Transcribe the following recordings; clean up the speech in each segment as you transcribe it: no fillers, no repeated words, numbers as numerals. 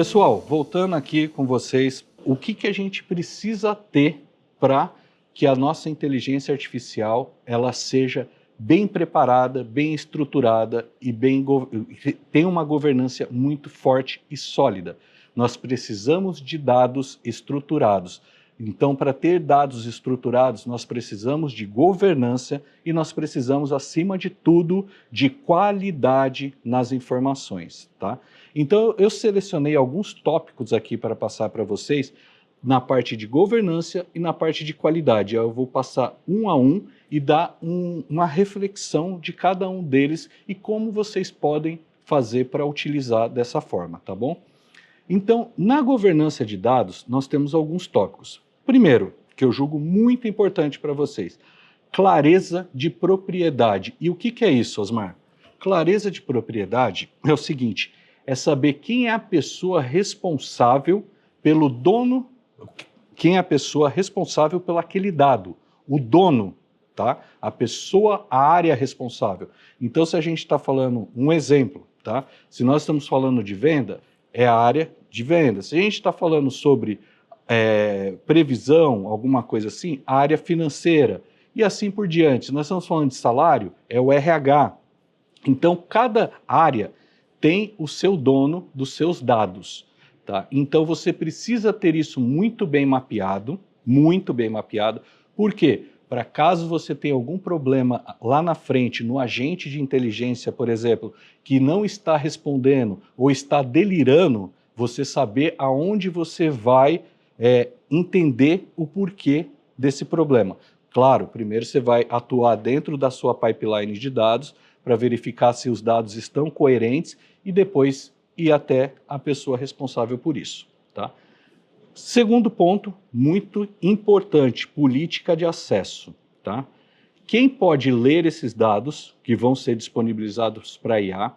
Pessoal, voltando aqui com vocês, o que a gente precisa ter para que a nossa inteligência artificial ela seja bem preparada, bem estruturada e tenha uma governança muito forte e sólida. Nós precisamos de dados estruturados. Então, para ter dados estruturados, nós precisamos de governança e nós precisamos, acima de tudo, de qualidade nas informações, tá? Então, eu selecionei alguns tópicos aqui para passar para vocês na parte de governança e na parte de qualidade. Eu vou passar um a um e dar uma reflexão de cada um deles e como vocês podem fazer para utilizar dessa forma, tá bom? Então, na governança de dados, nós temos alguns tópicos. Primeiro, que eu julgo muito importante para vocês, clareza de propriedade. E o que é isso, Osmar? Clareza de propriedade é o seguinte, é saber quem é a pessoa responsável pelo dono, quem é a pessoa responsável pelo aquele dado, o dono, tá? A pessoa, a área responsável. Então, se a gente está falando, um exemplo, tá? Se nós estamos falando de venda, é a área de venda. Se a gente está falando sobre previsão, alguma coisa assim, a área financeira, e assim por diante. Se nós estamos falando de salário, é o RH. Então, cada área tem o seu dono dos seus dados, tá? Então, você precisa ter isso muito bem mapeado, por quê? Para caso você tenha algum problema lá na frente, no agente de inteligência, por exemplo, que não está respondendo ou está delirando, você saber aonde você vai entender o porquê desse problema. Claro, primeiro você vai atuar dentro da sua pipeline de dados para verificar se os dados estão coerentes e depois ir até a pessoa responsável por isso, tá? Segundo ponto, muito importante, política de acesso, tá? Quem pode ler esses dados que vão ser disponibilizados para a IA,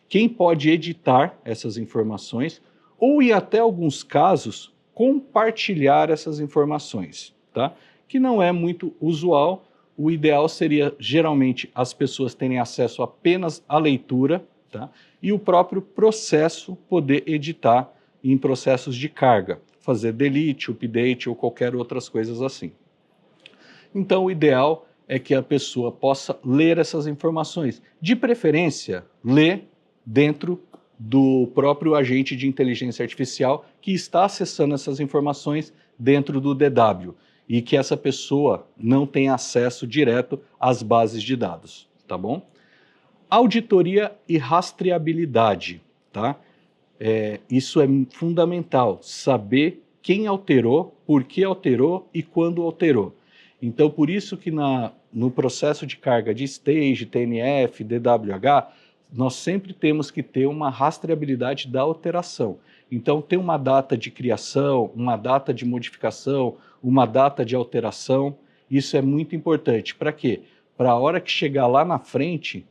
quem pode editar essas informações ou, em até alguns casos, compartilhar essas informações, tá? Que não é muito usual. O ideal seria, geralmente, as pessoas terem acesso apenas à leitura, tá? E o próprio processo poder editar em processos de carga, fazer delete, update ou qualquer outras coisas assim. Então, o ideal é que a pessoa possa ler essas informações. De preferência, ler dentro do próprio agente de inteligência artificial que está acessando essas informações dentro do DW e que essa pessoa não tem acesso direto às bases de dados, tá bom? Auditoria e rastreabilidade, tá? Isso é fundamental, saber quem alterou, por que alterou e quando alterou. Então, por isso que no processo de carga de stage, TNF, DWH, nós sempre temos que ter uma rastreabilidade da alteração. Então, ter uma data de criação, uma data de modificação, uma data de alteração, isso é muito importante. Para quê? Para a hora que chegar lá na frente,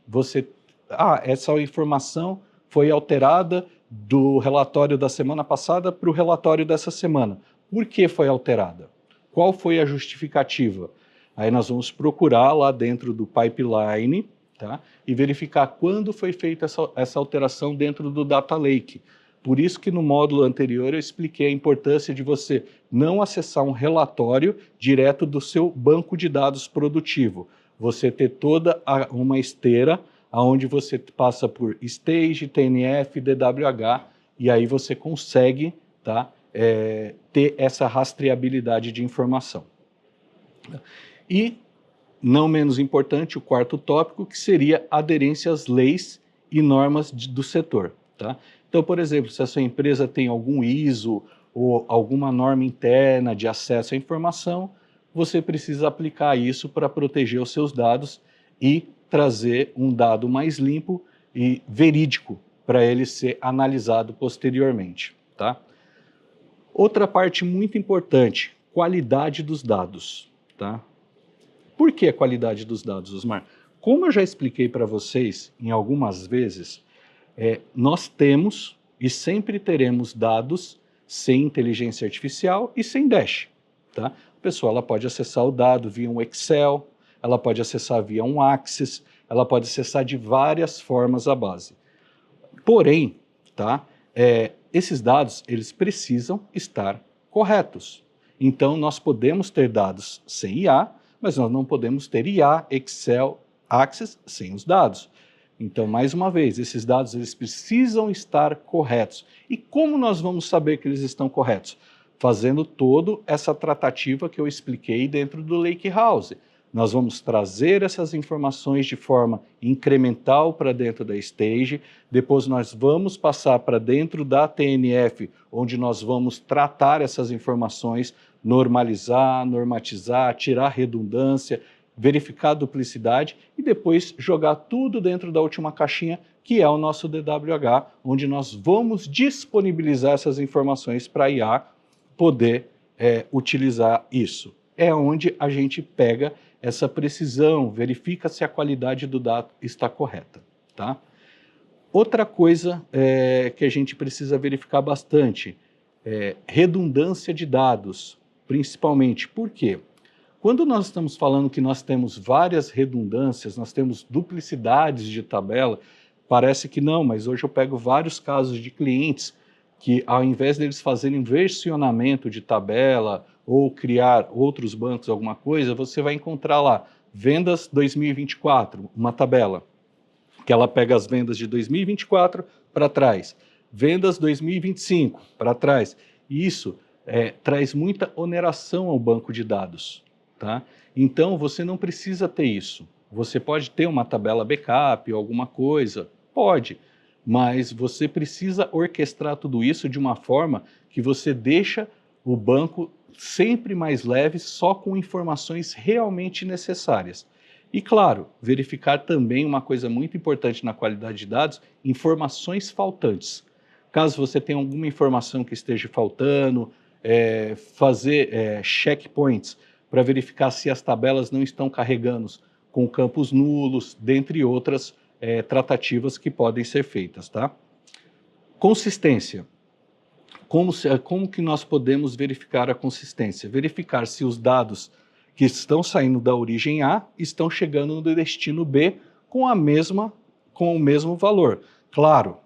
essa informação foi alterada do relatório da semana passada para o relatório dessa semana. Por que foi alterada? Qual foi a justificativa? Aí nós vamos procurar lá dentro do pipeline, tá? E verificar quando foi feita essa alteração dentro do Data Lake. Por isso que no módulo anterior eu expliquei a importância de você não acessar um relatório direto do seu banco de dados produtivo. Você ter toda uma esteira onde você passa por stage, TNF, DWH, e aí você consegue, tá, ter essa rastreabilidade de informação. E, não menos importante, o quarto tópico, que seria aderência às leis e normas do setor, tá? Então, por exemplo, se a sua empresa tem algum ISO ou alguma norma interna de acesso à informação, você precisa aplicar isso para proteger os seus dados e trazer um dado mais limpo e verídico para ele ser analisado posteriormente, tá? Outra parte muito importante, qualidade dos dados, tá? Por que a qualidade dos dados, Osmar? Como eu já expliquei para vocês em algumas vezes, nós temos e sempre teremos dados sem inteligência artificial e sem Dash, tá? A pessoa ela pode acessar o dado via um Excel, ela pode acessar via um Access, ela pode acessar de várias formas a base. Porém, tá, esses dados, eles precisam estar corretos. Então, nós podemos ter dados sem IA, mas nós não podemos ter IA, Excel, Access sem os dados. Então, mais uma vez, esses dados eles precisam estar corretos. E como nós vamos saber que eles estão corretos? Fazendo toda essa tratativa que eu expliquei dentro do Lakehouse. Nós vamos trazer essas informações de forma incremental para dentro da Stage, depois nós vamos passar para dentro da TNF, onde nós vamos tratar essas informações, normalizar, normatizar, tirar redundância, verificar a duplicidade e depois jogar tudo dentro da última caixinha, que é o nosso DWH, onde nós vamos disponibilizar essas informações para a IA poder utilizar isso. É onde a gente pega essa precisão, verifica se a qualidade do dado está correta. Tá? Outra coisa que a gente precisa verificar bastante é redundância de dados, principalmente. Por quê? Quando nós estamos falando que nós temos várias redundâncias, nós temos duplicidades de tabela, parece que não, mas hoje eu pego vários casos de clientes que, ao invés deles fazerem versionamento de tabela ou criar outros bancos, alguma coisa, você vai encontrar lá, vendas 2024, uma tabela, que ela pega as vendas de 2024 para trás, vendas 2025 para trás, e isso traz muita oneração ao banco de dados. Tá? Então, você não precisa ter isso. Você pode ter uma tabela backup ou alguma coisa, pode, mas você precisa orquestrar tudo isso de uma forma que você deixa o banco sempre mais leve, só com informações realmente necessárias. E, claro, verificar também uma coisa muito importante na qualidade de dados, informações faltantes. Caso você tenha alguma informação que esteja faltando, fazer checkpoints, para verificar se as tabelas não estão carregando com campos nulos, dentre outras tratativas que podem ser feitas. Tá? Consistência. Como que nós podemos verificar a consistência? Verificar se os dados que estão saindo da origem A estão chegando no destino B com o mesmo valor. Claro,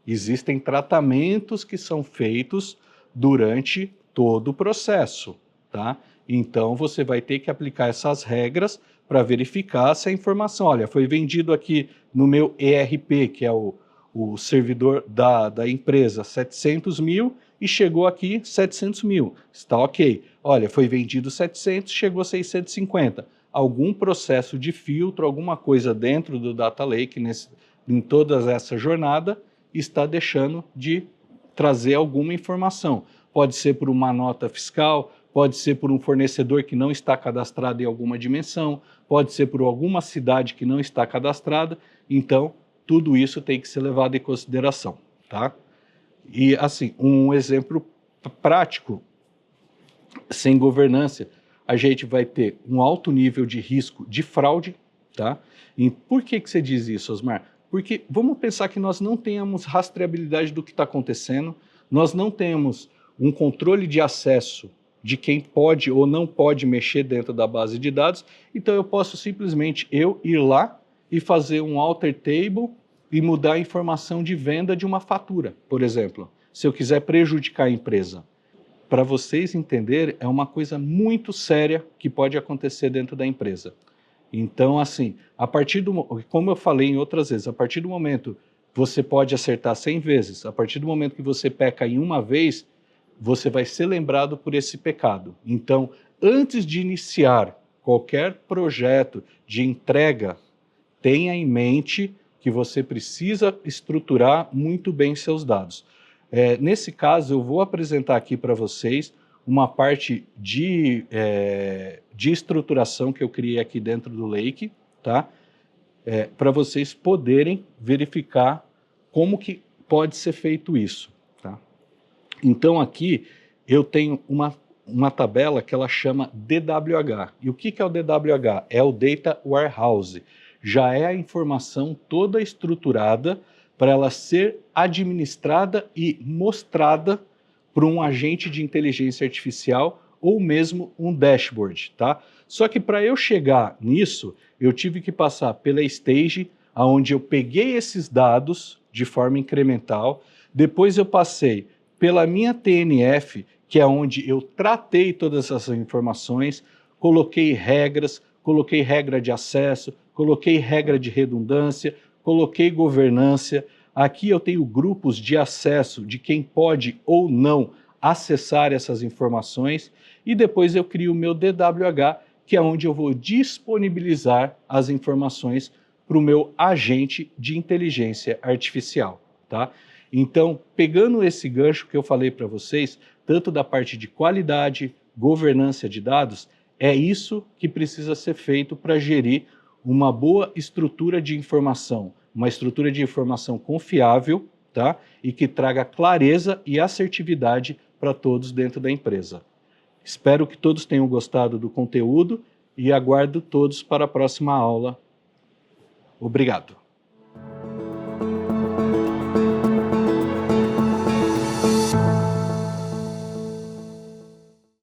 existem tratamentos que são feitos durante todo o processo. Tá? Então, você vai ter que aplicar essas regras para verificar se a informação, olha, foi vendido aqui no meu ERP, que é o servidor da empresa, 700 mil e chegou aqui 700 mil. Está ok. Olha, foi vendido 700, chegou a 650. Algum processo de filtro, alguma coisa dentro do Data Lake, em toda essa jornada, está deixando de trazer alguma informação. Pode ser por uma nota fiscal, pode ser por um fornecedor que não está cadastrado em alguma dimensão, pode ser por alguma cidade que não está cadastrada, então tudo isso tem que ser levado em consideração, tá? E assim, um exemplo prático, sem governança, a gente vai ter um alto nível de risco de fraude, tá? E por que você diz isso, Osmar? Porque vamos pensar que nós não tenhamos rastreabilidade do que está acontecendo, nós não temos um controle de acesso de quem pode ou não pode mexer dentro da base de dados, então eu posso simplesmente ir lá e fazer um alter table e mudar a informação de venda de uma fatura, por exemplo, se eu quiser prejudicar a empresa. Para vocês entenderem, é uma coisa muito séria que pode acontecer dentro da empresa. Então, assim, como eu falei em outras vezes, a partir do momento você pode acertar 100 vezes, a partir do momento que você peca em uma vez, você vai ser lembrado por esse pecado. Então, antes de iniciar qualquer projeto de entrega, tenha em mente que você precisa estruturar muito bem seus dados. Nesse caso, eu vou apresentar aqui para vocês uma parte de estruturação que eu criei aqui dentro do Lake, tá? Para vocês poderem verificar como que pode ser feito isso. Tá? Então aqui eu tenho uma tabela que ela chama DWH. E o que é o DWH? É o Data Warehouse. Já é a informação toda estruturada para ela ser administrada e mostrada para um agente de inteligência artificial ou mesmo um dashboard, tá? Só que para eu chegar nisso, eu tive que passar pela stage, onde eu peguei esses dados de forma incremental, Depois eu passei pela minha TNF, que é onde eu tratei todas essas informações, coloquei regra de acesso, coloquei regra de redundância, coloquei governança. Aqui eu tenho grupos de acesso de quem pode ou não acessar essas informações e depois eu crio o meu DWH, que é onde eu vou disponibilizar as informações para o meu agente de inteligência artificial, tá? Então, pegando esse gancho que eu falei para vocês, tanto da parte de qualidade, governança de dados, é isso que precisa ser feito para gerir uma boa estrutura de informação, uma estrutura de informação confiável, tá? E que traga clareza e assertividade para todos dentro da empresa. Espero que todos tenham gostado do conteúdo e aguardo todos para a próxima aula. Obrigado.